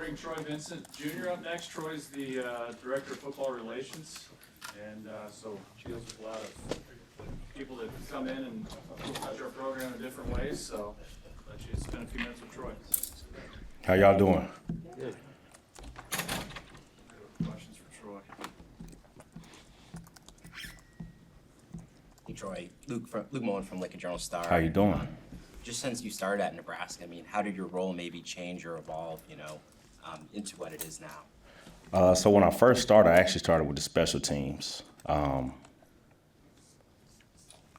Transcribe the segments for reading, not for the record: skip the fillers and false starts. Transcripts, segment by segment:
bring Troy Vincent Jr. up next. Troy's the Director of Football Relations, and so deals with a lot of people that come in and touch our program in different ways. So let you spend a few minutes with Troy. How y'all doing? Good. Questions for Troy? Hey Troy, Luke Mullen from Lincoln Journal-Star. How you doing? Just since you started at Nebraska, I mean, how did your role maybe change or evolve, into what it is now? So when I first started, I actually started with the special teams. Down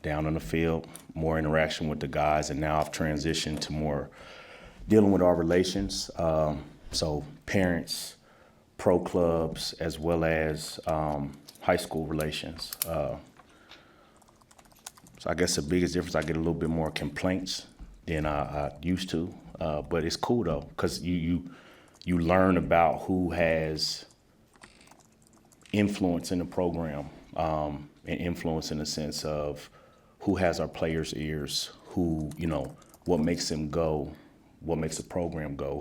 on the field, more interaction with the guys, and now I've transitioned to more dealing with our relations. So parents, pro clubs, as well as high school relations. So I guess the biggest difference, I get a little bit more complaints than I used to, but it's cool though, because you learn about who has influence in the program, and influence in the sense of who has our players' ears, who, what makes them go, what makes the program go,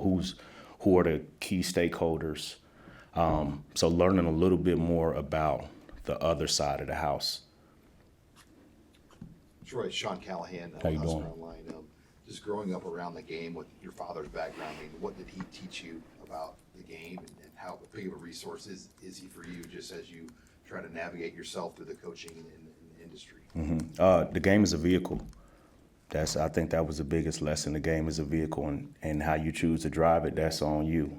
who are the key stakeholders. So learning a little bit more about the other side of the house. Troy, Sean Callahan, How you Husker doing? Online. Just growing up around the game with your father's background, I mean, what did he teach you about the game, and how big of a resource is he for you, just as you try to navigate yourself through the coaching in the industry? The game is a vehicle. I think that was the biggest lesson. The game is a vehicle, and how you choose to drive it, that's on you.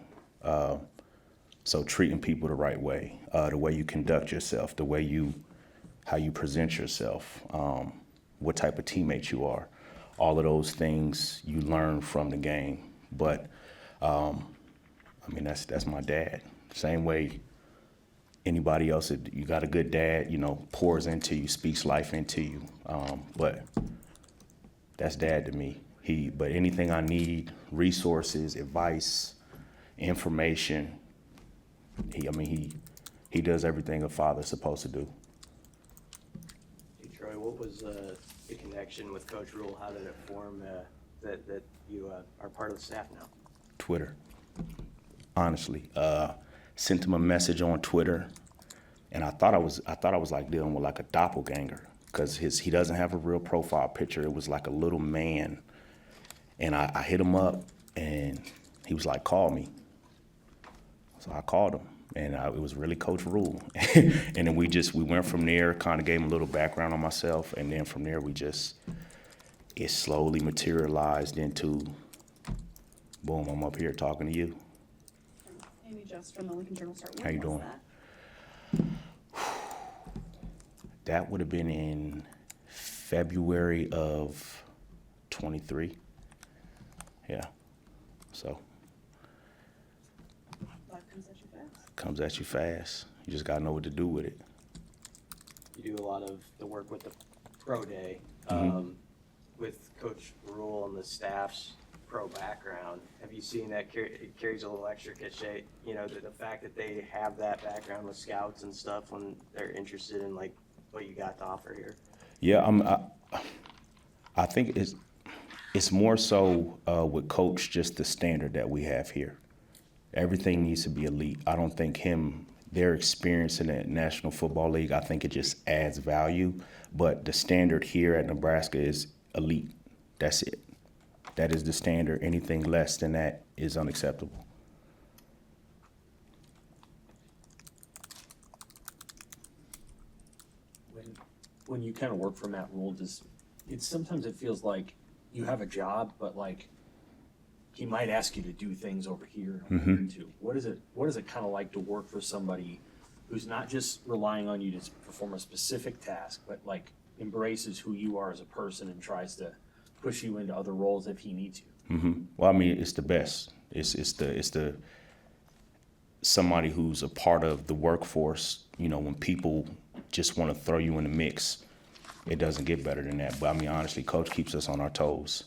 So treating people the right way, the way you conduct yourself, how you present yourself, what type of teammate you are. All of those things you learn from the game. But that's my dad. Same way anybody else, you got a good dad, pours into you, speaks life into you. But that's dad to me. But anything I need, resources, advice, information, he does everything a father's supposed to do. Hey Troy, what was the connection with Coach Rule? How did it form that you are part of the staff now? Twitter. Honestly, sent him a message on Twitter, and I thought I was like dealing with like a doppelganger, because he doesn't have a real profile picture. It was like a little man, and I hit him up, and he was like, "Call me." So I called him, and it was really Coach Rule, and then we went from there. Kind of gave him a little background on myself, and then from there it slowly materialized into, boom, I'm up here talking to you. Amy Just from the Lincoln Journal-Star. How you doing? That would have been in February of 23. Yeah. So. Life comes at you fast. Comes at you fast. You just gotta know what to do with it. You do a lot of the work with the pro day, with Coach Rule and the staff's pro background. Have you seen that it carries a little extra cachet? The fact that they have that background with scouts and stuff when they're interested in like what you got to offer here. Yeah, I think it's more so with Coach, just the standard that we have here. Everything needs to be elite. I don't think their experience in the National Football League, I think it just adds value. But the standard here at Nebraska is elite. That's it. That is the standard. Anything less than that is unacceptable. When you kind of work for Matt Rule, sometimes it feels like you have a job, but like he might ask you to do things over here too. What is it kind of like to work for somebody who's not just relying on you to perform a specific task, but like embraces who you are as a person and tries to push you into other roles if he needs you? Well, it's the best. It's the somebody who's a part of the workforce. When people just want to throw you in the mix, it doesn't get better than that. But honestly, Coach keeps us on our toes.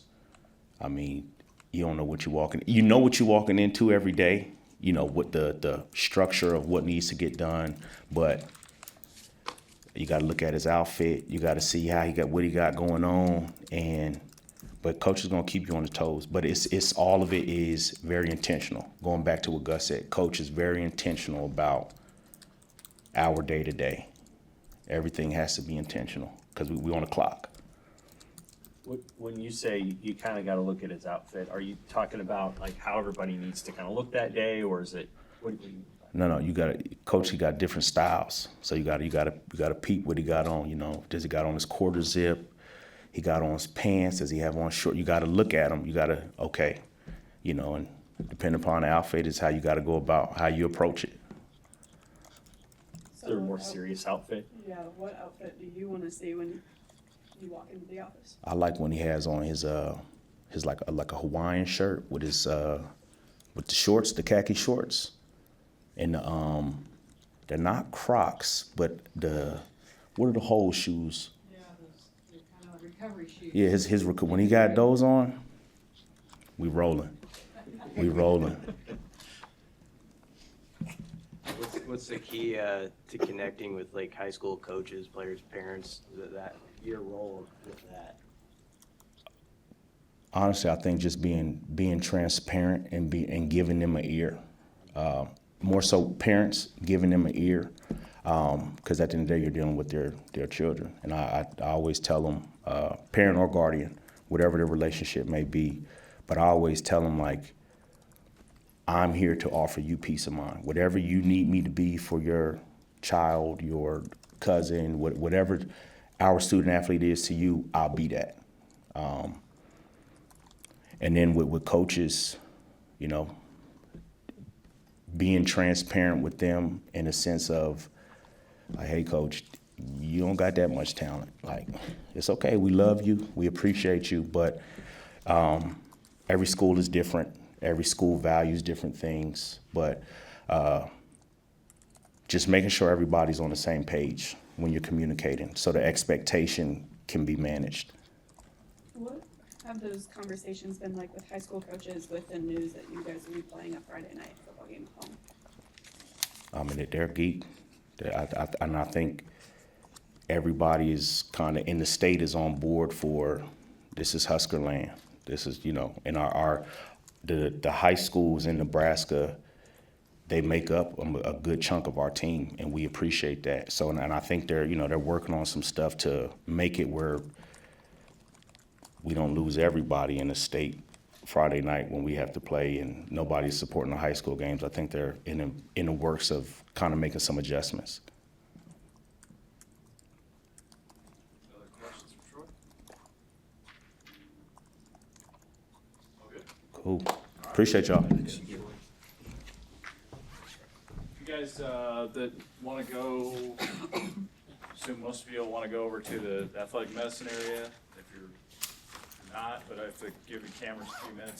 You don't know what you're walking. You know what you're walking into every day. What the structure of what needs to get done, but you got to look at his outfit. You got to see what he got going on, and But coach is gonna keep you on the toes. But it's all of it is very intentional. Going back to what Gus said, coach is very intentional about our day to day. Everything has to be intentional because we on the clock. When you say you kind of got to look at his outfit, are you talking about like how everybody needs to kind of look that day, or is it? What do you mean by that? No, you gotta coach. He got different styles, so you gotta peep what he got on. You know, does he got on his quarter zip? He got on his pants. Does he have on short? You gotta look at him. You gotta you know, and depending upon the outfit is how you gotta go about how you approach it. Is there a more serious outfit? Yeah, what outfit do you wanna see when you walk into the office? I like when he has on his like a Hawaiian shirt with his with the shorts, the khaki shorts, and they're not Crocs, but what are the whole shoes? Yeah, those kind of recovery shoes. Yeah, his when he got those on, we rolling. What's the key to connecting with like high school coaches, players, parents, that your role with that? Honestly, I think just being transparent and giving them an ear. More so parents giving them an ear, because at the end of the day, you're dealing with their children. And I always tell them, parent or guardian, whatever their relationship may be, but I always tell them, like, I'm here to offer you peace of mind. Whatever you need me to be for your child, your cousin, whatever our student athlete is to you, I'll be that. And then with coaches, you know, being transparent with them in a sense of, like, hey, coach, you don't got that much talent. Like, it's okay. We love you. We appreciate you. But every school is different. Every school values different things. But just making sure everybody's on the same page when you're communicating so the expectation can be managed. What have those conversations been like with high school coaches with the news that you guys will be playing a Friday night football game at home? I mean, they're geek. And I think everybody is kind of in the state is on board for this is Husker land. This is, you know, and the high schools in Nebraska, they make up a good chunk of our team, and we appreciate that. So, and I think they're working on some stuff to make it where we don't lose everybody in the state Friday night when we have to play and nobody's supporting the high school games. I think they're in the works of kind of making some adjustments. Other questions for Troy? All good? Cool. Appreciate y'all. You guys that want to go, assume most of you will want to go over to the athletic medicine area. If you're not, but I have to give the cameras a few minutes